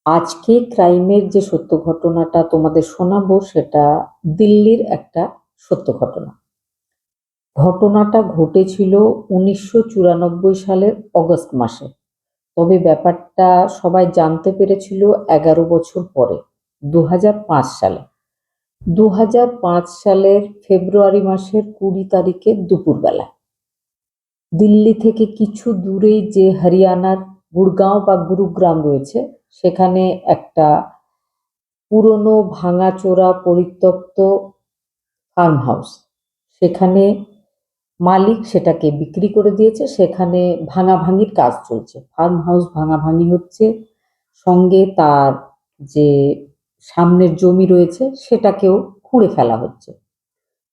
আজকে ক্রাইমের যে সত্য ঘটনাটা তোমাদের শোনাবো সেটা দিল্লির একটা সত্য ঘটনা। ঘটনাটা ঘটেছিল 1994 সালের অগস্ট মাসে। তবে ব্যাপারটা সবাই জানতে পেরেছিল 11 বছর পরে, 2005 সালে। 2005 সালের ফেব্রুয়ারি মাসের 20 তারিখে দুপুরবেলা দিল্লি থেকে কিছু দূরেই যে হরিয়ানার গুড়গাঁও বা গুরুগ্রাম রয়েছে, সেখানে একটা পুরনো ভাঙাচোরা পরিত্যক্ত ফার্ম হাউস। সেখানে মালিক সেটাকে বিক্রি করে দিয়েছে। সেখানে ভাঙাভাঙির কাজ চলছে, ফার্ম হাউস ভাঙাভাঙি হচ্ছে, সঙ্গে তার যে সামনের জমি রয়েছে সেটাকেও খুঁড়ে ফেলা হচ্ছে।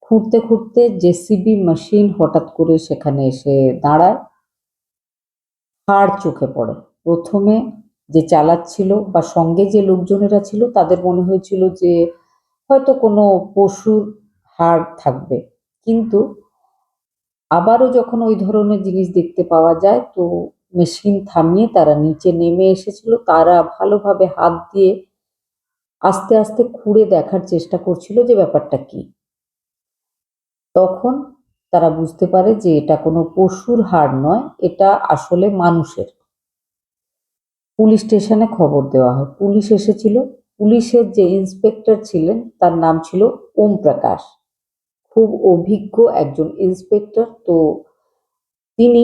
খুঁড়তে খুঁড়তে জেসিবি মেশিন হঠাৎ করে সেখানে এসে দাঁড়ায়। হাড় চোখে পড়ে। প্রথমে যে চালাচ্ছিল বা সঙ্গে যে লোকজনেরা ছিল তাদের মনে হয়েছিল যে হয়তো কোনো পশুর হাড় থাকবে, কিন্তু আবারও যখন ওই ধরনের জিনিস দেখতে পাওয়া যায়, তো মেশিন থামিয়ে তারা নিচে নেমে এসেছিল। তারা ভালোভাবে হাত দিয়ে আস্তে আস্তে খুঁড়ে দেখার চেষ্টা করছিল যে ব্যাপারটা কি। তখন তারা বুঝতে পারে যে এটা কোনো পশুর হাড় নয়, এটা আসলে মানুষের। পুলিশ স্টেশনে খবর দেওয়া হয়, পুলিশ এসেছিল। পুলিশের যে ইন্সপেক্টর ছিলেন তার নাম ছিল ওম প্রকাশ, খুব অভিজ্ঞ একজন ইন্সপেক্টর। তো তিনি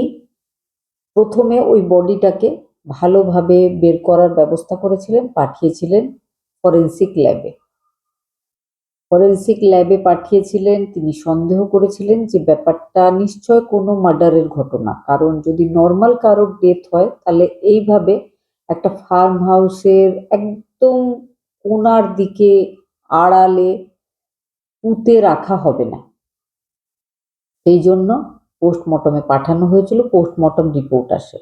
প্রথমে ওই বডিটাকে ভালোভাবে বের করার ব্যবস্থা করেছিলেন, পাঠিয়েছিলেন ফরেন্সিক ল্যাবে। ফরেন্সিক ল্যাবে পাঠিয়েছিলেন। তিনি সন্দেহ করেছিলেন যে ব্যাপারটা নিশ্চয় কোনো মার্ডারের ঘটনা, কারণ যদি নর্মাল কারোর ডেথ হয় তাহলে এইভাবে একটা ফার্ম হাউসের একদম কোনার দিকে আড়ালে পুঁতে রাখা হবে না। এই জন্য পোস্টমর্টমে পাঠানো হয়েছিল। পোস্টমর্টম রিপোর্ট আসে।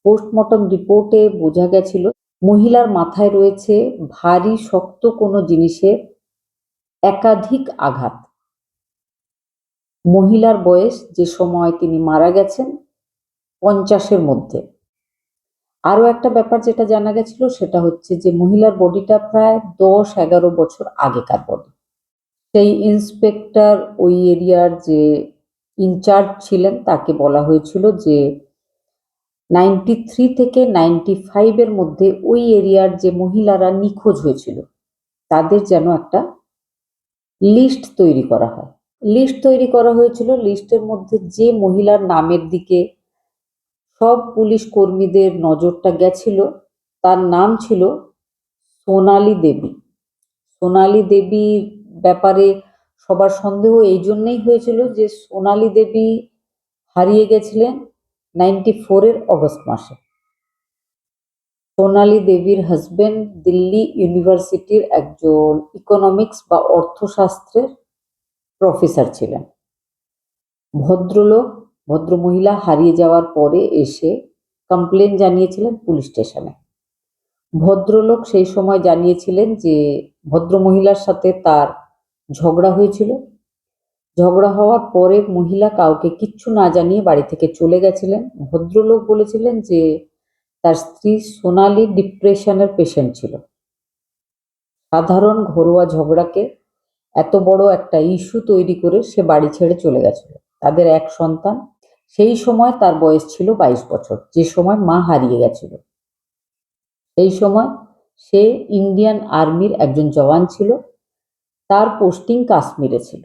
পোস্টমর্টম রিপোর্টে বোঝা গেছিল মহিলার মাথায় রয়েছে ভারী শক্ত কোনো জিনিসের একাধিক আঘাত। মহিলার বয়স যে সময় তিনি মারা গেছেন 50-এর মধ্যে। আরো একটা ব্যাপার যেটা জানা গেছিল সেটা হচ্ছে যে মহিলার বডিটা প্রায় 10-11 বছর আগেকার বডি। সেই ইন্সপেক্টর ওই এরিয়ার যে ইনচার্জ ছিলেন তাকে বলা হয়েছিল যে 93 থেকে 95-এর মধ্যে ওই এরিয়ার যে মহিলারা নিখোঁজ হয়েছিল তাদের যেন একটা লিস্ট তৈরি করা হয়। লিস্ট তৈরি করা হয়েছিল। লিস্টের মধ্যে যে মহিলার নামের দিকে সব পুলিশ কর্মীদের নজরটা গেছিল তার নাম ছিল সোনালী দেবী। সোনালী দেবীর ব্যাপারে সবার সন্দেহ এই জন্যই হয়েছিল যে সোনালী দেবী হারিয়ে গেছিলেন 94-এর অগস্ট মাসে। সোনালী দেবীর হাজবেন্ড দিল্লি ইউনিভার্সিটির একজন ইকোনমিক্স বা অর্থশাস্ত্রের প্রফেসর ছিলেন। ভদ্রলোক ভদ্রমহিলা হারিয়ে যাওয়ার পরে এসে কমপ্লেন জানিয়েছিলেন পুলিশ স্টেশনে। ভদ্রলোক সেই সময় জানিয়েছিলেন যে ভদ্রমহিলার সাথে তার ঝগড়া হয়েছিল। ঝগড়া হওয়ার পরে মহিলা কাউকে কিচ্ছু না জানিয়ে বাড়ি থেকে চলে গেছিলেন। ভদ্রলোক বলেছিলেন যে তার স্ত্রী সোনালী ডিপ্রেশনের পেশেন্ট ছিল। সাধারণ ঘরোয়া ঝগড়াকে এত বড় একটা ইস্যু তৈরি করে সে বাড়ি ছেড়ে চলে গেছিল। তাদের এক সন্তান। সেই সময় তার বয়স ছিল 22 বছর, যে সময় মা হারিয়ে গেছিল। সেই সময় সে ইন্ডিয়ান আর্মির একজন জওয়ান ছিল। তার পোস্টিং কাশ্মীরে ছিল।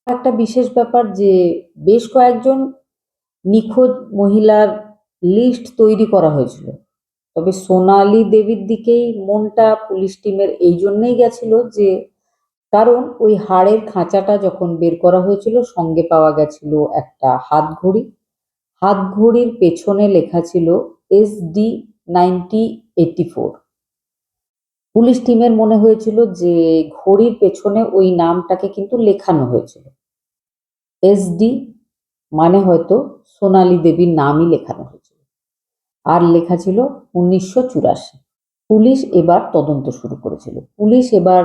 একটা বিশেষ ব্যাপার যে বেশ কয়েকজন নিখোঁজ মহিলার লিস্ট তৈরি করা হয়েছিল, তবে সোনালী দেবীর দিকেই মনটা পুলিশ টিমের এই জন্যই গেছিল যে কারণ ওই হাড়ের খাঁচাটা যখন বের করা হয়েছিল সঙ্গে পাওয়া গেছিল একটা হাতঘড়ি। হাতঘড়ির পেছনে লেখা ছিল SD 9084। পুলিশ টিমের মনে হয়েছিল যে ঘড়ির পেছনে ওই নামটাকে কিন্তু লেখানো হয়েছিল। SD মানে হয়তো সোনালী দেবীর নামই লেখানো হয়েছিল, আর লেখা ছিল 1984। পুলিশ এবার তদন্ত শুরু করেছিল। পুলিশ এবার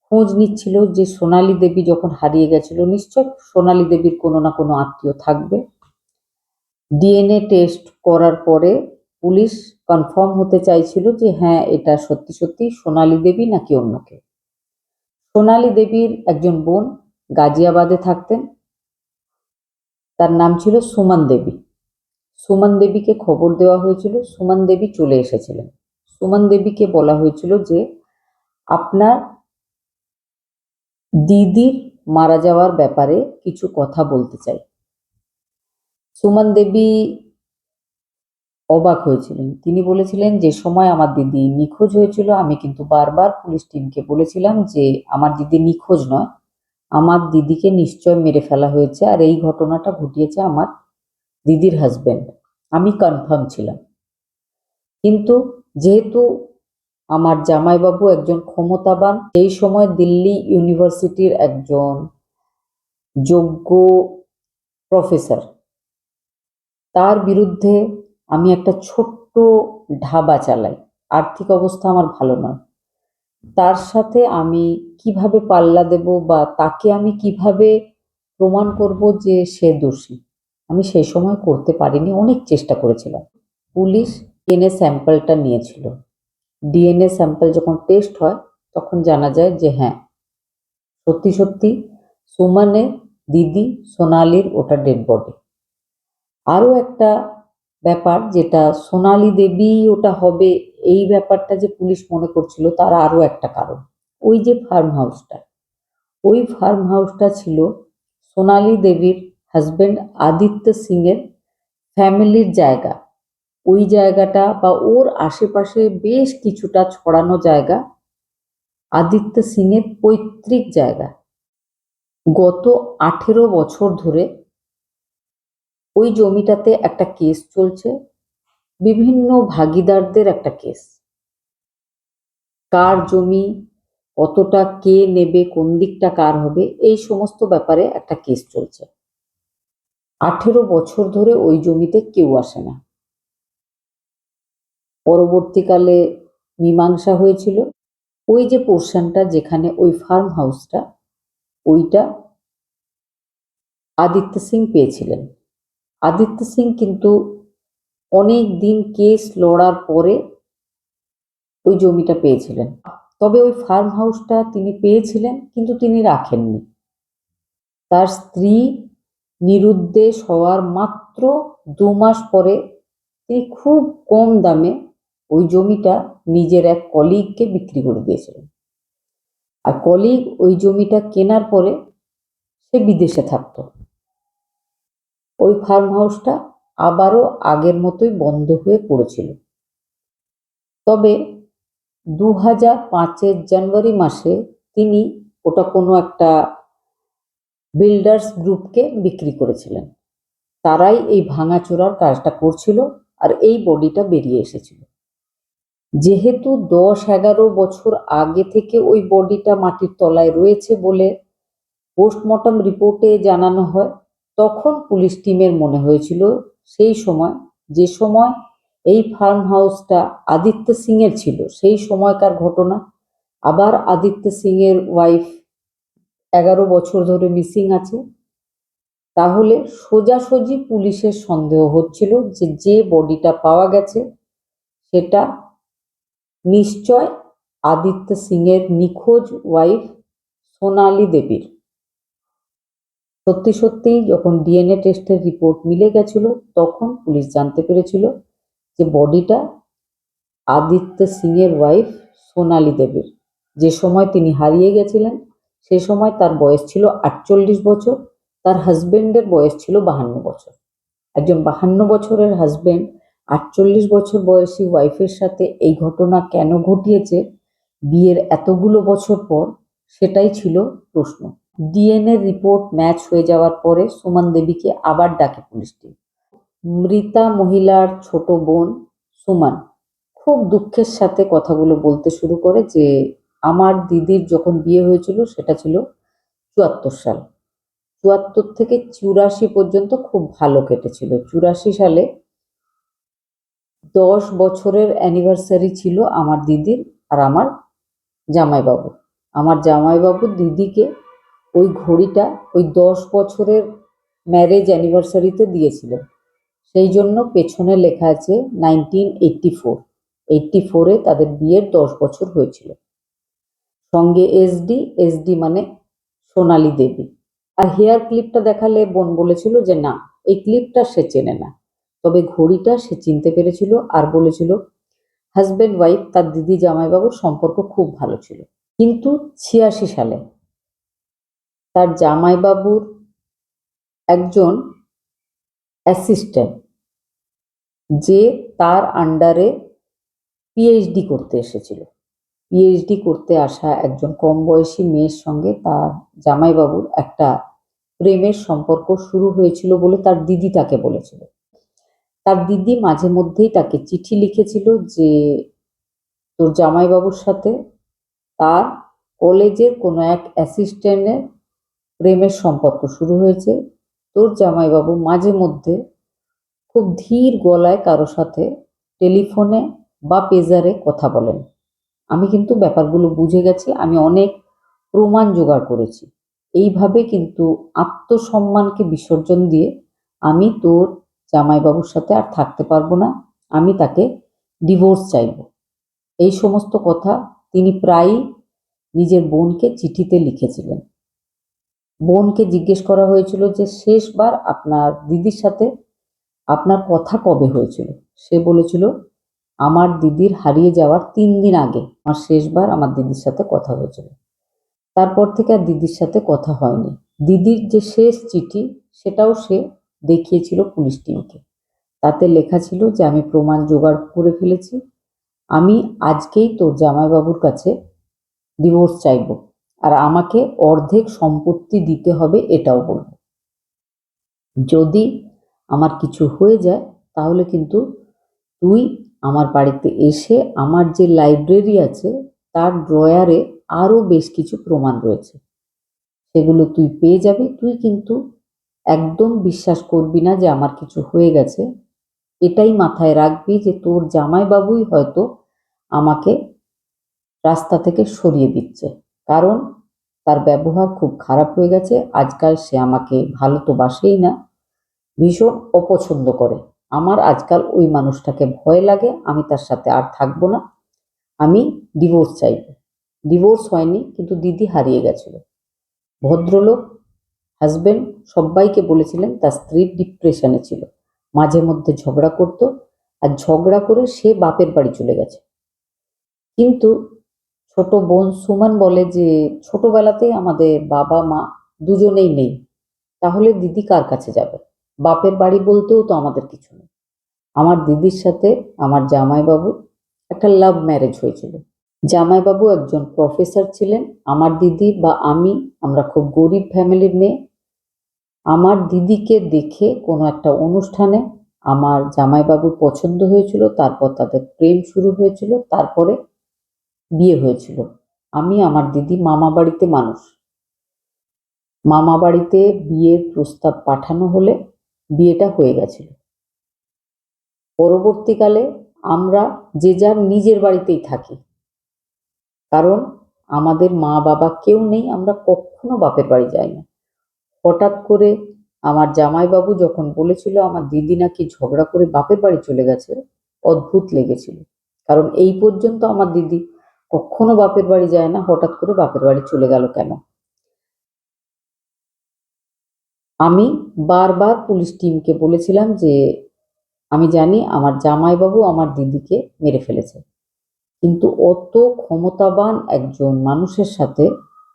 খোঁজ নিচ্ছিল যে সোনালী দেবী যখন হারিয়ে গেছিল নিশ্চয় সোনালী দেবীর কোনো না কোনো আত্মীয় থাকবে। DNA টেস্ট করার পরে পুলিশ কনফার্ম হতে চাইছিল যে হ্যাঁ এটা সত্যি সত্যি সোনালী দেবী নাকি অন্য কেউ। সোনালী দেবীর একজন বোন গাজিয়াবাদে থাকতেন, তার নাম ছিল সুমন দেবী। সুমন দেবীকে খবর দেওয়া হয়েছিল, সুমন দেবী চলে এসেছিলেন। সুমন দেবীকে বলা হয়েছিল যে আপনার দিদির মারা যাওয়ার ব্যাপারে কিছু কথা বলতে চাই। সুমন দেবী অবাক হয়েছিলেন। তিনি বলেছিলেন যে সময় আমার দিদি নিখোঁজ হয়েছিল আমি কিন্তু বারবার পুলিশ টিমকে বলেছিলাম যে আমার দিদি নিখোঁজ নয়, আমার দিদিকে নিশ্চয় মেরে ফেলা হয়েছে, আর এই ঘটনাটা ঘটিয়েছে আমার দিদির হাজবেন্ড। আমি কনফার্ম ছিলাম। কিন্তু যেহেতু আমার জামাইবাবু একজন ক্ষমতাবান, এই সময় দিল্লি ইউনিভার্সিটির একজন যোগ্য প্রফেসর, তার বিরুদ্ধে আমি একটা ছোট্ট ধাবা চালাই, আর্থিক অবস্থা আমার ভালো নয়, তার সাথে আমি কিভাবে পাল্লা দেব বা তাকে আমি কিভাবে প্রমাণ করব যে সে দোষী, আমি সেই সময় করতে পারিনি। অনেক চেষ্টা করেছিলাম। পুলিশ ডিএনএ স্যাম্পলটা নিয়েছিল। ডিএনএ স্যাম্পল যখন টেস্ট হয় তখন জানা যায় যে হ্যাঁ সত্যি সত্যি সুমনের দিদি সোনালীর ওটা ডেড বডি। আরও একটা ব্যাপার, যেটা সোনালী দেবী ওটা হবে এই ব্যাপারটা যে পুলিশ মনে করছিল, তার আরও একটা কারণ, ওই যে ফার্ম হাউসটা, ওই ফার্ম হাউসটা ছিল সোনালী দেবীর হাজবেন্ড আদিত্য সিং এর ফ্যামিলির জায়গা। ওই জায়গাটা বা ওর আশেপাশে বেশ কিছুটা ছড়ানো জায়গা আদিত্য সিং এর পৈতৃক জায়গা। গত 18 বছর ধরে ওই জমিটাতে একটা কেস চলছে, বিভিন্ন ভাগিদারদের একটা কেস, কার জমি কতটা কে নেবে, কোন দিকটা কার হবে, এই সমস্ত ব্যাপারে একটা কেস চলছে। 18 বছর ধরে ওই জমিতে কেউ আসে না। পরবর্তীকালে মীমাংসা হয়েছিল। ওই যে পোর্শনটা যেখানে ওই ফার্ম হাউসটা, ওইটা আদিত্য সিং পেয়েছিলেন। আদিত্য সিং কিন্তু অনেক দিন কেস লড়ার পরে ওই জমিটা পেয়েছিলেন। তবে ওই ফার্ম হাউসটা তিনি পেয়েছিলেন কিন্তু তিনি রাখেননি। তার স্ত্রী নিরুদ্দেশ হওয়ার মাত্র 2 মাস পরে তিনি খুব কম দামে ওই জমিটা নিজের এক কলিগকে বিক্রি করে দিয়েছিলেন। আর কলিগ ওই জমিটা কেনার পরে সে বিদেশে থাকতো। ওই ফার্ম হাউসটা আবারও আগের মতোই বন্ধ হয়ে পড়েছিল। তবে 2005-এর জানুয়ারি মাসে তিনি ওটা কোনো একটা বিল্ডার্স গ্রুপকে বিক্রি করেছিলেন। তারাই এই ভাঙাচোরার কাজটা করছিল আর এই বডিটা বেরিয়ে এসেছিল। যেহেতু 10-11 বছর আগে থেকে ওই বডিটা মাটির তলায় রয়েছে বলে পোস্টমর্টম রিপোর্টে জানানো হয়, তখন পুলিশ টিমের মনে হয়েছিল সেই সময়, যে সময় এই ফার্ম হাউসটা আদিত্য সিং এর ছিল, সেই সময়কার ঘটনা। আবার আদিত্য সিং এর ওয়াইফ 11 বছর ধরে মিসিং আছে। তাহলে সোজাসুজি পুলিশের সন্দেহ হচ্ছিল যে যে বডিটা পাওয়া গেছে সেটা নিশ্চয় আদিত্য সিং এর নিখোঁজ ওয়াইফ সোনালী দেবীর। সত্যি সত্যিই যখন ডিএনএ টেস্টের রিপোর্ট মিলে গেছিল তখন পুলিশ জানতে পেরেছিল যে বডিটা আদিত্য সিং এর ওয়াইফ সোনালী দেবীর। যে সময় তিনি হারিয়ে গেছিলেন সে সময় তার বয়স ছিল 48 বছর, তার হাজবেন্ডের বয়স ছিল 52 বছর। একজন 52 বছরের হাজবেন্ড 48 বছর বয়সী ওয়াইফের সাথে এই ঘটনা কেন ঘটিয়েছে বিয়ের এতগুলো বছর পর, সেটাই ছিল প্রশ্ন। ডিএনএ রিপোর্ট ম্যাচ হয়ে যাওয়ার পরে সুমন দেবীকে আবার ডাকে পুলিশ টিম। মৃতা মহিলার ছোট বোন সুমন খুব দুঃখের সাথে কথাগুলো বলতে শুরু করে যে আমার দিদির যখন বিয়ে হয়েছিল সেটা ছিল 74 সাল। 74 থেকে 84 পর্যন্ত খুব ভালো কেটেছিল। 84 সালে 10 বছরের অ্যানিভার্সারি ছিল আমার দিদির আর আমার জামাইবাবু। আমার জামাইবাবু দিদিকে ওই ঘড়িটা ওই 10 বছরের ম্যারেজ অ্যানিভার্সারিতে দিয়েছিলেন। সেই জন্য পেছনে লেখা আছে 1984। 84-এ তাদের বিয়ের 10 বছর হয়েছিল। সঙ্গে এসডি মানে সোনালী দেবী। আর হেয়ার ক্লিপটা দেখালে বোন বলেছিল যে না, এই ক্লিপটা সে চেনে না, তবে ঘড়িটা সে চিনতে পেরেছিল আর বলেছিল হাজব্যান্ড ওয়াইফ তার দিদি জামাইবাবুর সম্পর্ক খুব ভালো ছিল। কিন্তু 86 সালে তার জামাইবাবুর একজন অ্যাসিস্ট্যান্ট, যে তার আন্ডারে পিএইচডি করতে এসেছিল, পিএইচডি করতে আসা একজন কম বয়সী মেয়ের সঙ্গে তার জামাইবাবুর একটা প্রেমের সম্পর্ক শুরু হয়েছিল বলে তার দিদি তাকে বলেছিল। তার দিদি মাঝে মধ্যেই তাকে চিঠি লিখেছিল যে তোর জামাইবাবুর সাথে তার কলেজের কোনো এক অ্যাসিস্ট্যান্টের প্রেমের সম্পর্ক শুরু হয়েছে। তোর জামাইবাবু মাঝে মধ্যে খুব ধীর গলায় কারো সাথে টেলিফোনে বা পেজারে কথা বলেন। আমি কিন্তু ব্যাপারগুলো বুঝে গেছি, আমি অনেক প্রমাণ জোগাড় করেছি। এইভাবে কিন্তু আত্মসম্মানকে বিসর্জন দিয়ে আমি তোর জামাইবাবুর সাথে আর থাকতে পারবো না, আমি তাকে ডিভোর্স চাইব। এই সমস্ত কথা তিনি প্রায়ই নিজের বোনকে চিঠিতে লিখেছিলেন। বোনকে জিজ্ঞেস করা হয়েছিল যে শেষবার আপনার দিদির সাথে আপনার কথা কবে হয়েছিল? সে বলেছিল আমার দিদির হারিয়ে যাওয়ার 3 দিন আগে আমার শেষবার আমার দিদির সাথে কথা হয়েছিল। তারপর থেকে আর দিদির সাথে কথা হয়নি। দিদির যে শেষ চিঠি সেটাও সে দেখিয়েছিল পুলিশ টিমকে। তাতে লেখা ছিল যে আমি প্রমাণ জোগাড় করে ফেলেছি, আমি আজকেই তোর জামাইবাবুর কাছে ডিভোর্স চাইব, আর আমাকে অর্ধেক সম্পত্তি দিতে হবে এটাও বলবো। যদি আমার কিছু হয়ে যায় তাহলে কিন্তু তুই আমার বাড়িতে এসে আমার যে লাইব্রেরি আছে তার ড্রয়ারে আরো বেশ কিছু প্রমাণ রয়েছে, সেগুলো তুই পেয়ে যাবি। তুই কিন্তু একদম বিশ্বাস করবি না যে আমার কিছু হয়ে গেছে, এটাই মাথায় রাখবি যে তোর জামাইবাবুই হয়তো আমাকে রাস্তা থেকে সরিয়ে দিচ্ছে, কারণ তার ব্যবহার খুব খারাপ হয়ে গেছে। আজকাল সে আমাকে ভালো তো বাসেই না, ভীষণ অপছন্দ করে। আমার আজকাল ওই মানুষটাকে ভয় লাগে, আমি তার সাথে আর থাকবো না, আমি ডিভোর্স চাইব। ডিভোর্স হয়নি, কিন্তু দিদি হারিয়ে গেছিল। ভদ্রলোক হাজবেন্ড সবাইকে বলেছিলেন তার স্ত্রী ডিপ্রেশনে ছিল, মাঝে মধ্যে ঝগড়া করতো, আর ঝগড়া করে সে বাপের বাড়ি চলে গেছে। কিন্তু ছোট বোন সুমন বলে যে ছোটবেলাতেই আমাদের বাবা মা দুজনেই নেই, তাহলে দিদি কার কাছে যাবে? বাপের বাড়ি বলতেও তো আমাদের কিছু নেই। আমার দিদির সাথে আমার জামাইবাবুর একটা লাভ ম্যারেজ হয়েছিল। জামাইবাবু একজন প্রফেসর ছিলেন, আমার দিদি বা আমরা খুব গরিব ফ্যামিলির মেয়ে। আমার দিদিকে দেখে কোনো একটা অনুষ্ঠানে আমার জামাইবাবুর পছন্দ হয়েছিল, তারপর তাদের প্রেম শুরু হয়েছিল, তারপরে বিয়ে হয়েছিল। আমি আমার দিদি মামা বাড়িতে মানুষ, মামা বাড়িতে বিয়ের প্রস্তাব পাঠানো হলে বিয়েটা হয়ে গেছিল। পরবর্তীকালে আমরা যে যার নিজের বাড়িতেই থাকি, কারণ আমাদের মা বাবা কেউ নেই, আমরা কখনো বাপের বাড়ি যাই না। হঠাৎ করে আমার জামাইবাবু যখন বলেছিল আমার দিদি নাকি ঝগড়া করে বাপের বাড়ি চলে গেছে, অদ্ভুত লেগেছিল, কারণ এই পর্যন্ত আমার দিদি কখনো বাপের বাড়ি যায় না, হঠাৎ করে বাপের বাড়ি চলে গেল কেন? আমি বারবার পুলিশ টিমকে বলেছিলাম যে আমি জানি আমার জামাইবাবু আমার দিদিকে মেরে ফেলেছে, কিন্তু অত ক্ষমতাবান একজন মানুষের সাথে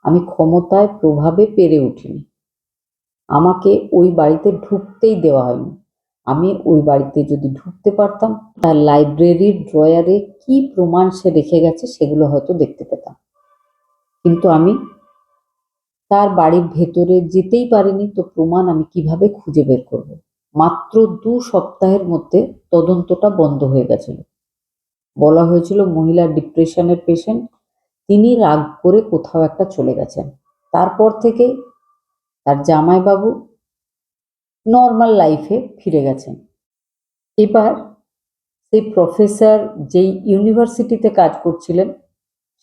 আমি ক্ষমতায় প্রভাবে পেরে উঠিনি। আমাকে ওই বাড়িতে ঢুকতেই দেওয়া হয়নি। আমি ওই বাড়িতে যদি ঢুকতে পারতাম, তার লাইব্রেরির ড্রয়ারে কি প্রমাণ সে রেখে গেছে সেগুলো হয়তো দেখতে পেতাম, কিন্তু আমি তার বাড়ির ভেতরে যেতেই পারিনি, তো প্রমাণ আমি কিভাবে খুঁজে বের করব? মাত্র 2 সপ্তাহের মধ্যে তদন্তটা বন্ধ হয়ে গেছিল। বলা হয়েছিল মহিলা ডিপ্রেশনের পেশেন্ট, তিনি রাগ করে কোথাও একটা চলে গেছেন। তারপর থেকেই তার জামাইবাবু নর্মাল লাইফে ফিরে গেছেন। এবার সেই প্রফেসর যেই ইউনিভার্সিটিতে কাজ করছিলেন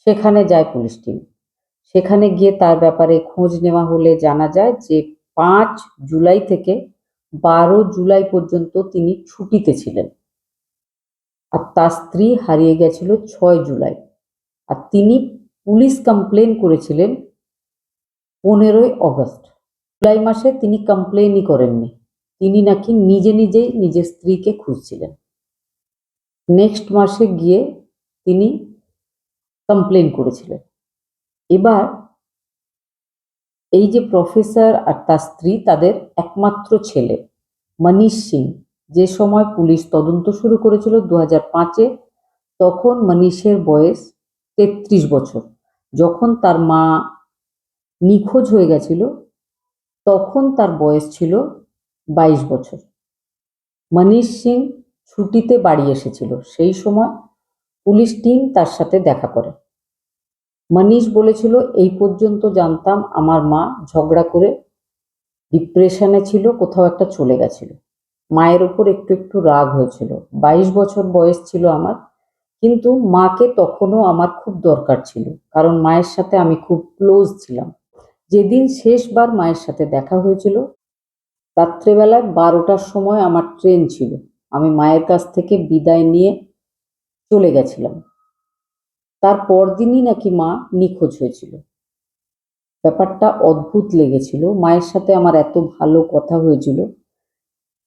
সেখানে যায় পুলিশ টিম। সেখানে গিয়ে তার ব্যাপারে খোঁজ নেওয়া হলে জানা যায় যে 5 জুলাই থেকে 12 জুলাই পর্যন্ত তিনি ছুটিতে ছিলেন, আর তার স্ত্রী হারিয়ে গেছিল 6 জুলাই। আর তিনি পুলিশ কমপ্লেন করেছিলেন 15 আগস্ট। জুলাই মাসে তিনি কমপ্লেনই করেননি, তিনি নাকি নিজে নিজেই নিজের স্ত্রীকে খুঁজছিলেন। নেক্সট মাসে গিয়ে তিনি কমপ্লেন করেছিলেন। এবার এই যে প্রফেসর আর তার স্ত্রী, তাদের একমাত্র ছেলে মনীষ সিং, যে সময় পুলিশ তদন্ত শুরু করেছিল 2005-এ, তখন মনীষের বয়স 33 বছর। যখন তার মা নিখোঁজ হয়ে গেছিল তখন তার বয়স ছিল 22 বছর। মনীষ সিং ছুটিতে বাড়ি এসেছিল, সেই সময় পুলিশ টিম তার সাথে দেখা করে। মনীষ বলেছিল, এই পর্যন্ত জানতাম আমার মা ঝগড়া করে ডিপ্রেশনে ছিল, কোথাও একটা চলে গেছিল। মায়ের ওপর একটু একটু রাগ হয়েছিল। 22 বছর বয়স ছিল আমার, কিন্তু মাকে তখনও আমার খুব দরকার ছিল, কারণ মায়ের সাথে আমি খুব ক্লোজ ছিলাম। যেদিন শেষবার মায়ের সাথে দেখা হয়েছিল, রাত্রেবেলায় 12টার সময় আমার ট্রেন ছিল। আমি মায়ের কাছ থেকে বিদায় নিয়ে চলে গেছিলাম। তার পরদিনই নাকি মা নিখোঁজ হয়েছিল। ব্যাপারটা অদ্ভুত লেগেছিল। মায়ের সাথে আমার এত ভালো কথা হয়েছিল,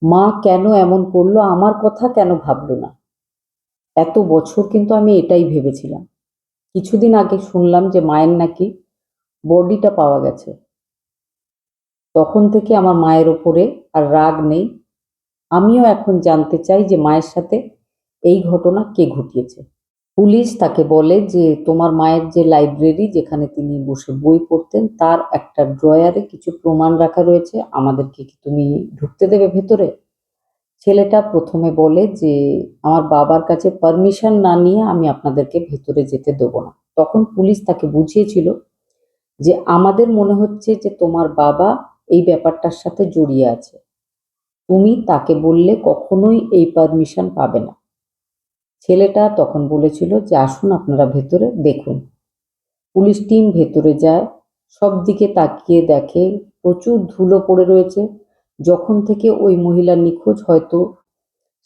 মা কেন এমন করলো, আমার কথা কেন ভাবলো না? এত বছর কিন্তু আমি এটাই ভেবেছিলাম। কিছুদিন আগে শুনলাম যে মায়ের নাকি বডিটা পাওয়া গেছে। তখন থেকে আমার মায়ের ওপরে আর রাগ নেই। আমিও এখন জানতে চাই যে মায়ের সাথে এই ঘটনা কে ঘটিয়েছে। পুলিশ তাকে বলে যে তোমার মায়ের যে লাইব্রেরি, যেখানে তিনি বসে বই পড়তেন, তার একটা ড্রয়ারে কিছু প্রমাণ রাখা রয়েছে, আমাদেরকে কি তুমি ঢুকতে দেবে ভেতরে? ছেলেটা প্রথমে বলে যে আমার বাবার কাছে পারমিশন না নিয়ে আমি আপনাদেরকে ভেতরে যেতে দেবো না। তখন পুলিশ তাকে বুঝিয়েছিল যে আমাদের মনে হচ্ছে যে তোমার বাবা এই ব্যাপারটার সাথে জড়িয়ে আছে, তুমি তাকে বললে কখনোই এই পারমিশন পাবে না। ছেলেটা তখন বলেছিল যে আসুন আপনারা ভেতরে দেখুন। পুলিশ টিম ভেতরে যায়, সব দিকে তাকিয়ে দেখে প্রচুর ধুলো পড়ে রয়েছে। যখন থেকে ওই মহিলা নিখোঁজ, হয়তো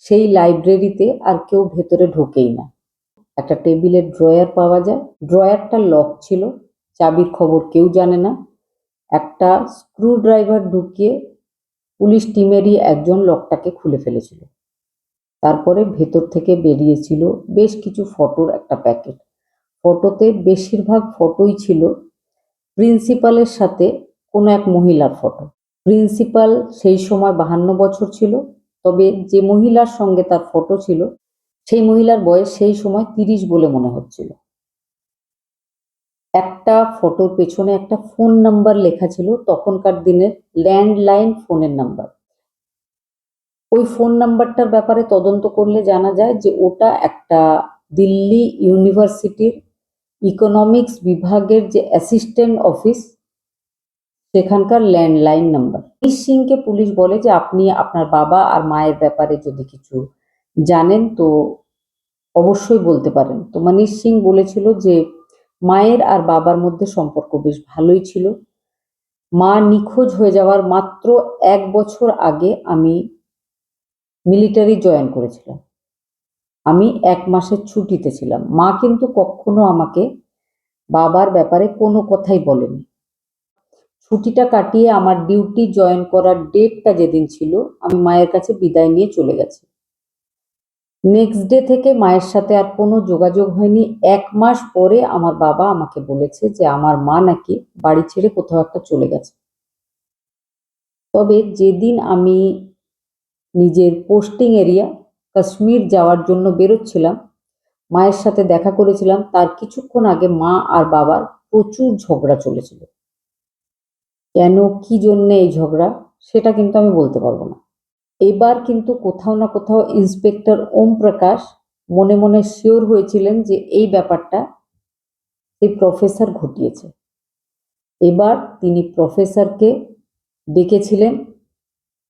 সেই লাইব্রেরিতে আর কেউ ভেতরে ঢোকেই না। একটা টেবিলের ড্রয়ার পাওয়া যায়, ড্রয়ারটা লক ছিল, চাবির খবর কেউ জানে না। একটা স্ক্রু ড্রাইভার ঢুকিয়ে পুলিশ টিমেরই একজন লকটাকে খুলে ফেলেছিল। তারপরে ভেতর থেকে বেরিয়েছিল বেশ কিছু ফটোর একটা প্যাকেট। ফটোতে বেশিরভাগ ফটোই ছিল প্রিন্সিপালের সাথে কোনো এক মহিলার ফটো। প্রিন্সিপাল সেই সময় 52 বছর ছিল, তবে যে মহিলার সঙ্গে তার ফটো ছিল সেই মহিলার বয়স সেই সময় 30 বলে মনে হচ্ছিল। একটা ফটোর পেছনে একটা ফোন নাম্বার লেখা ছিল, তখনকার দিনের ল্যান্ডলাইন ফোনের নাম্বার। ওই ফোন নাম্বারটার ব্যাপারে তদন্ত করলে জানা যায় যে ওটা একটা দিল্লি ইউনিভার্সিটির ইকোনমিক্স বিভাগের যে অ্যাসিস্ট্যান্ট অফিস, সেখানকার ল্যান্ডলাইন নাম্বার। মনীষ সিংকে পুলিশ বলে যে আপনি আপনার বাবা আর মায়ের ব্যাপারে যদি কিছু জানেন তো অবশ্যই বলতে পারেন। তো মনীষ সিং বলেছিল যে মায়ের আর বাবার মধ্যে সম্পর্ক বেশ ভালোই ছিল। মা নিখোঁজ হয়ে যাওয়ার মাত্র 1 বছর আগে আমি মিলিটারি জয়েন করেছিলাম। আমি 1 মাসের ছুটিতে ছিলাম। মা কিন্তু কখনো আমাকে বাবার ব্যাপারে কোনো কথাই বলেনি। ছুটিটা কাটিয়ে আমার ডিউটি জয়েন করার ডেটটা যেদিন ছিল, আমি মায়ের কাছে বিদায় নিয়ে চলে গেছি। নেক্সট ডে থেকে মায়ের সাথে আর কোনো যোগাযোগ হয়নি। 1 মাস পরে আমার বাবা আমাকে বলেছে যে আমার মা নাকি বাড়ি ছেড়ে কোথাও একটা চলে গেছে। তবে যেদিন আমি নিজের পোস্টিং এরিয়া কাশ্মীর যাওয়ার জন্য বেরোচ্ছিলাম, মায়ের সাথে দেখা করেছিলাম, তার কিছুক্ষণ আগে মা আর বাবার প্রচুর ঝগড়া চলেছিল। কেন, কি জন্যে এই ঝগড়া, সেটা কিন্তু আমি বলতে পারবো না। এবার কিন্তু কোথাও না কোথাও ইন্সপেক্টর ওম প্রকাশ মনে মনে শিওর হয়েছিলেন যে এই ব্যাপারটা এই প্রফেসর ঘটিয়েছে। এবার তিনি প্রফেসরকে ডেকেছিলেন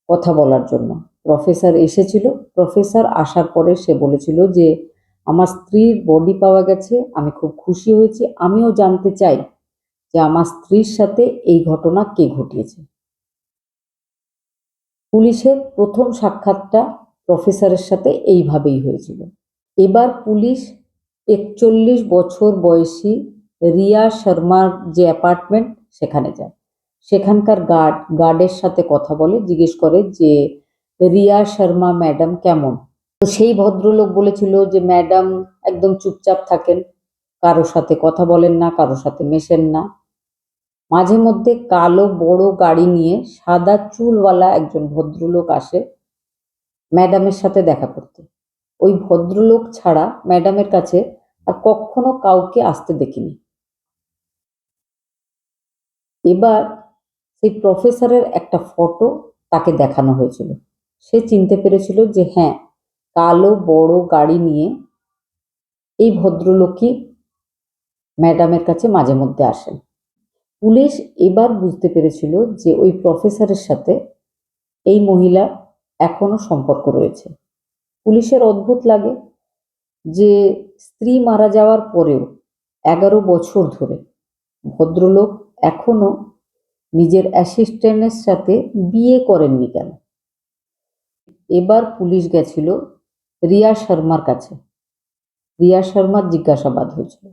কথা বলার জন্য। প্রফেসর এসেছিল। প্রফেসর আসার পরে সে বলেছিল যে আমার স্ত্রীর বডি পাওয়া গেছে, আমি খুব খুশি হয়েছি, আমিও জানতে চাই যে আমার স্ত্রীর সাথে এই ঘটনা কে ঘটিয়েছে। পুলিশের প্রথম সাক্ষাৎটা প্রফেসরের সাথে এইভাবেই হয়েছিল। এবার পুলিশ ৪১ বছর বয়সী রিয়া শর্মার যে অ্যাপার্টমেন্ট সেখানে যায়। সেখানকার গার্ডের সাথে কথা বলে, জিজ্ঞেস করে যে রিয়া শর্মা ম্যাডাম কেমন। তো সেই ভদ্রলোক বলেছিল যে ম্যাডাম একদম চুপচাপ থাকেন, কারোর সাথে কথা বলেন না, কারোর সাথে মেশেন না। মাঝে মধ্যে কালো বড় গাড়ি নিয়ে সাদা চুলওয়ালা একজন ভদ্রলোক আসে ম্যাডামের সাথে দেখা করতে। ওই ভদ্রলোক ছাড়া ম্যাডামের কাছে আর কখনো কাউকে আসতে দেখিনি। এবার সেই প্রফেসরের একটা ফটো তাকে দেখানো হয়েছিল। সে চিনতে পেরেছিল যে হ্যাঁ, কালো বড় গাড়ি নিয়ে এই ভদ্রলোকই ম্যাডামের কাছে মাঝে মধ্যে আসেন। পুলিশ এবার বুঝতে পেরেছিল যে ওই প্রফেসরের সাথে এই মহিলার এখনো সম্পর্ক রয়েছে। পুলিশের অদ্ভুত লাগে যে স্ত্রী মারা যাওয়ার পরেও ১১ বছর ধরে ভদ্রলোক এখনো নিজের অ্যাসিস্ট্যান্টের সাথে বিয়ে করেননি কেন। এবার পুলিশ গেছিল রিয়া শর্মার কাছে। রিয়া শর্মার জিজ্ঞাসাবাদ হয়েছিল।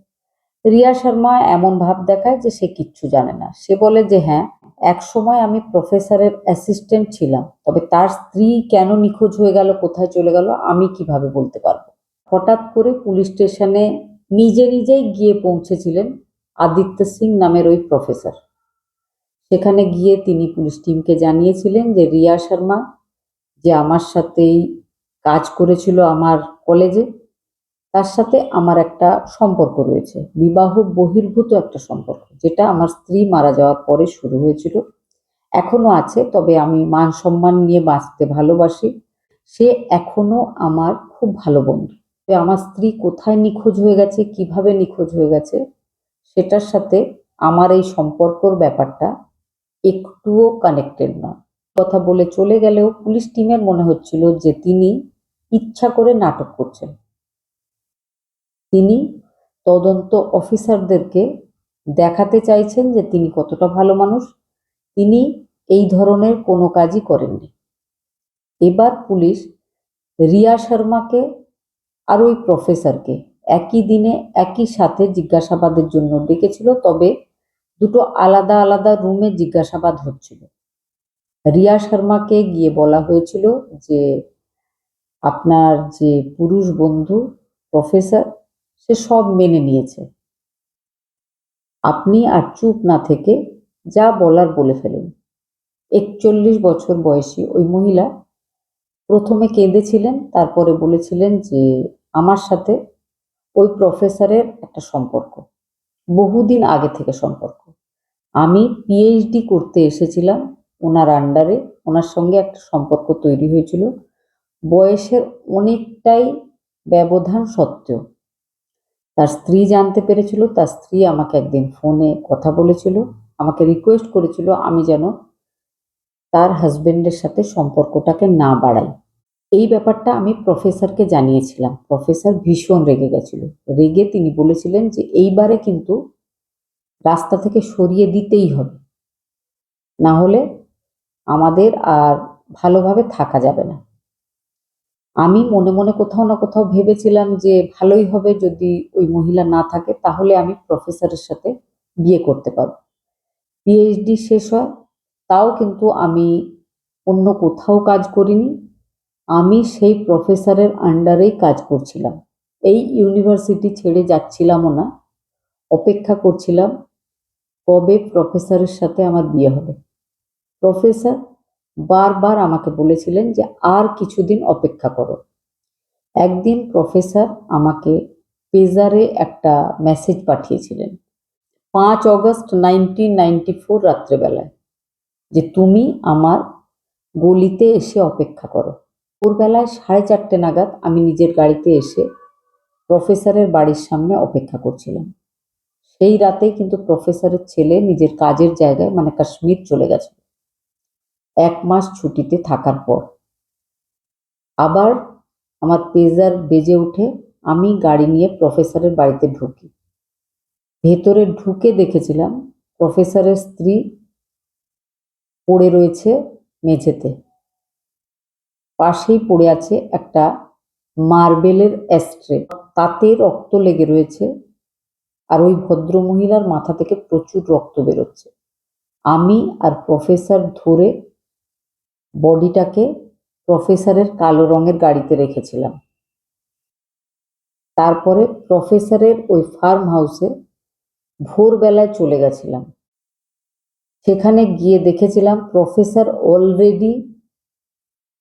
রিয়া শর্মা এমন ভাব দেখায় যে সে কিচ্ছু জানে না। সে বলে যে হ্যাঁ, এক সময় আমি প্রফেসরের অ্যাসিস্ট্যান্ট ছিলাম, তবে তার স্ত্রী কেন নিখোঁজ হয়ে গেল, কোথায় চলে গেল, আমি কিভাবে বলতে পারবো। হঠাৎ করে পুলিশ স্টেশনে নিজেই গিয়ে পৌঁছেছিলেন আদিত্য সিং নামের ওই প্রফেসর। সেখানে গিয়ে তিনি পুলিশ টিমকে জানিয়েছিলেন যে রিয়া শর্মা, যে আমার সাথেই কাজ করেছিল আমার কলেজে, তার সাথে আমার একটা সম্পর্ক রয়েছে, বিবাহ বহির্ভূত একটা সম্পর্ক, যেটা আমার স্ত্রী মারা যাওয়ার পরে শুরু হয়েছিল, এখনো আছে, তবে আমি মান সম্মান নিয়ে বাঁচতে ভালোবাসি। সে এখনো আমার খুব ভালো বন্ধু। আমার স্ত্রী কোথায় নিখোঁজ হয়ে গেছে, কিভাবে নিখোঁজ হয়ে গেছে, সেটার সাথে আমার এই সম্পর্কর ব্যাপারটা একটুও কানেক্টেড নয়। কথা বলে চলে গেলেও পুলিশ টিমের মনে হচ্ছিল যে তিনি ইচ্ছা করে নাটক করছেন। তিনি তদন্ত অফিসারদেরকে দেখাতে চাইছেন যে তিনি কতটা ভালো মানুষ, তিনি এই ধরনের কোনো কাজই করেননি। এবার পুলিশ রিয়া শর্মাকে আর ওই প্রফেসরকে একই দিনে একই সাথে জিজ্ঞাসাবাদের জন্য ডেকেছিল, তবে দুটো আলাদা আলাদা রুমে জিজ্ঞাসাবাদ হচ্ছিল। রিয়া শর্মাকে গিয়ে বলা হয়েছিল যে আপনার যে পুরুষ বন্ধু প্রফেসর, সে সব মেনে নিয়েছে, আপনি আর চুপ না থেকে যা বলার বলে ফেলুন। ৪১ বছর বয়সী ওই মহিলা প্রথমে কেঁদেছিলেন, তারপরে বলেছিলেন যে আমার সাথে ওই প্রফেসরের একটা সম্পর্ক, বহুদিন আগে থেকে সম্পর্ক। আমি পিএইচডি করতে এসেছিলাম ওনার আন্ডারে, ওনার সঙ্গে একটা সম্পর্ক তৈরি হয়েছিল বয়সের অনেকটাই ব্যবধান সত্ত্বেও। তার স্ত্রী জানতে পেরেছিল, তার স্ত্রী আমাকে একদিন ফোনে কথা বলেছিল, আমাকে রিকোয়েস্ট করেছিল আমি যেন তার হাজবেন্ডের সাথে সম্পর্কটাকে না বাড়াই। এই ব্যাপারটা আমি প্রফেসরকে জানিয়েছিলাম। প্রফেসর ভীষণ রেগে গেছিল। রেগে তিনি বলেছিলেন যে এইবারে কিন্তু রাস্তা থেকে সরিয়ে দিতেই হবে, না হলে আমাদের আর ভালোভাবে থাকা যাবে না। আমি মনে মনে কোথাও না কোথাও ভেবেছিলাম যে ভালোই হবে যদি ওই মহিলা না থাকে, তাহলে আমি প্রফেসরের সাথে বিয়ে করতে পারব। পিএইচডি শেষ হয়, তাও কিন্তু আমি অন্য কোথাও কাজ করিনি, আমি সেই প্রফেসরের আন্ডারেই কাজ করছিলাম। এই ইউনিভার্সিটি ছেড়ে যাচ্ছিলামও না, অপেক্ষা করছিলাম কবে প্রফেসরের সাথে আমার বিয়ে হবে। প্রফেসর বারবার আমাকে বলেছিলেন যে আর কিছুদিন অপেক্ষা করো। একদিন প্রফেসর আমাকে পেজারে একটা মেসেজ পাঠিয়েছিলেন ৫ অগস্ট 1994 রাত্রেবেলায়, যে তুমি আমার গলিতে এসে অপেক্ষা করো। ভোরবেলায় 4:30 নাগাদ আমি নিজের গাড়িতে এসে প্রফেসরের বাড়ির সামনে অপেক্ষা করছিলাম। সেই রাতেই কিন্তু প্রফেসরের ছেলে নিজের কাজের জায়গায় মানে কাশ্মীর চলে গেছে ১ মাস ছুটিতে থাকার পর। আবার আমার পেজার বেজে ওঠে, আমি গাড়ি নিয়ে প্রফেসরের বাড়িতে ঢুকি। ভেতরে ঢুকে দেখেছিলাম প্রফেসরের স্ত্রী পড়ে রয়েছে মেঝেতে, পাশেই পড়ে আছে একটা মার্বেলের অ্যাস্ট্রে, তাতে রক্ত লেগে রয়েছে, আর ওই ভদ্রমহিলার মাথা থেকে প্রচুর রক্ত বেরোচ্ছে। আমি আর প্রফেসর ধরে বডিটাকে প্রফেসরের কালো রঙের গাড়িতে রেখেছিলাম। তারপরে প্রফেসরের ওই ফার্ম হাউসে ভোরবেলায় চলে গেছিলাম। সেখানে গিয়ে দেখেছিলাম প্রফেসর অলরেডি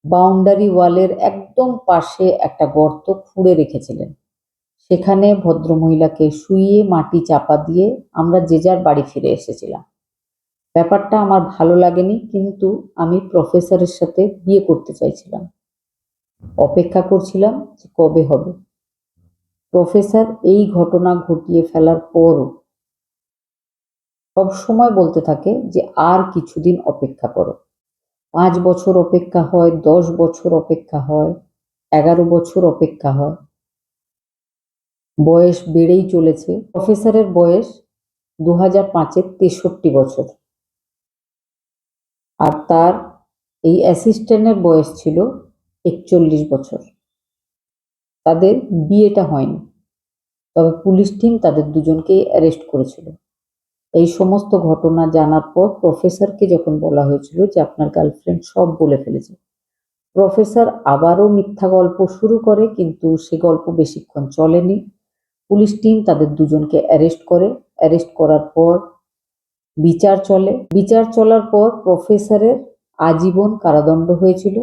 বাউন্ডারি ওয়ালের একদম পাশে একটা গর্ত খুঁড়ে রেখেছিলেন। সেখানে ভদ্রমহিলাকে শুইয়ে মাটি চাপা দিয়ে আমরা যে যার বাড়ি ফিরে এসেছিলাম। ব্যাপারটা আমার ভালো লাগেনি, কিন্তু আমি প্রফেসরের সাথে বিয়ে করতে চাইছিলাম। অপেক্ষা করছিলাম যে কবে হবে। প্রফেসর এই ঘটনা ঘটিয়ে ফেলার পরও সব সময় বলতে থাকে যে আর কিছুদিন অপেক্ষা করো। 5 বছর অপেক্ষা হয়, 10 বছর অপেক্ষা হয়, 11 বছর অপেক্ষা হয়। বয়স বেড়েই চলেছে। প্রফেসরের বয়স 2005-এ 63 বছর, আর তার এই অ্যাসিস্ট্যান্টের বয়স ছিল 41 বছর। তাদের বিয়েটা হয়নি, তবে পুলিশ টিম তাদের দুজনকেই অ্যারেস্ট করেছিল। এই সমস্ত ঘটনা জানার পর প্রফেসরকে যখন বলা হয়েছিল যে আপনার গার্লফ্রেন্ড সব বলে ফেলেছে, প্রফেসর আবারও মিথ্যা গল্প শুরু করে, কিন্তু সে গল্প বেশিক্ষণ চলেনি। পুলিশ টিম তাদের দুজনকে অ্যারেস্ট করে। অ্যারেস্ট করার পর বিচার চলে। বিচার চলার পর প্রফেসরের আজীবন কারাদণ্ড হয়েছিল,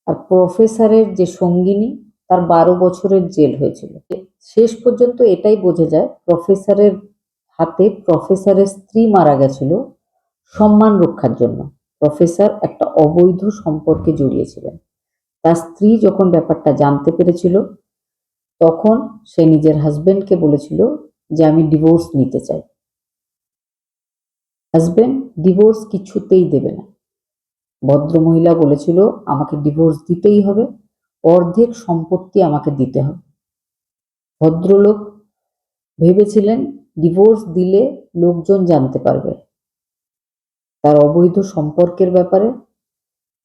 আর প্রফেসরের যে সঙ্গিনী তার 12 বছরের জেল হয়েছিল। শেষ পর্যন্ত এটাই বোঝা যায় প্রফেসরের হাতে প্রফেসরের স্ত্রী মারা গেছিল সম্মান রক্ষার জন্য। প্রফেসর একটা অবৈধ সম্পর্কে জড়িয়েছিলেন। তার স্ত্রী যখন ব্যাপারটা জানতে পেরেছিল, তখন সে নিজের হাজবেন্ডকে বলেছিল যে আমি ডিভোর্স নিতে চাই। হাজবেন্ড ডিভোর্স কিছুতেই দেবে না। ভদ্রমহিলা বলেছিল আমাকে ডিভোর্স দিতেই হবে, অর্ধেক সম্পত্তি আমাকে দিতে হবে। ভদ্রলোক ভেবেছিলেন ডিভোর্স দিলে লোকজন জানতে পারবে তার অবৈধ সম্পর্কের ব্যাপারে,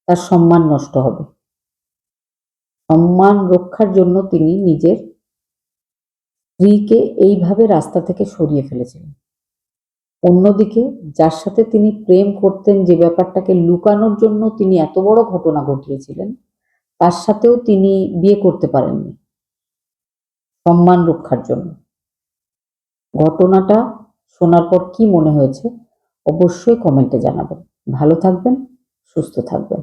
তার সম্মান নষ্ট হবে। সম্মান রক্ষার জন্য তিনি নিজের স্ত্রীকে এইভাবে রাস্তা থেকে সরিয়ে ফেলেছিলেন। অন্যদিকে যার সাথে তিনি প্রেম করতেন, যে ব্যাপারটাকে লুকানোর জন্য তিনি এত বড় ঘটনা ঘটিয়েছিলেন, তার সাথেও তিনি বিয়ে করতে পারেননি সম্মান রক্ষার জন্য। ঘটনাটা শোনার পর কি মনে হয়েছে অবশ্যই কমেন্টে জানাবেন। ভালো থাকবেন, সুস্থ থাকবেন।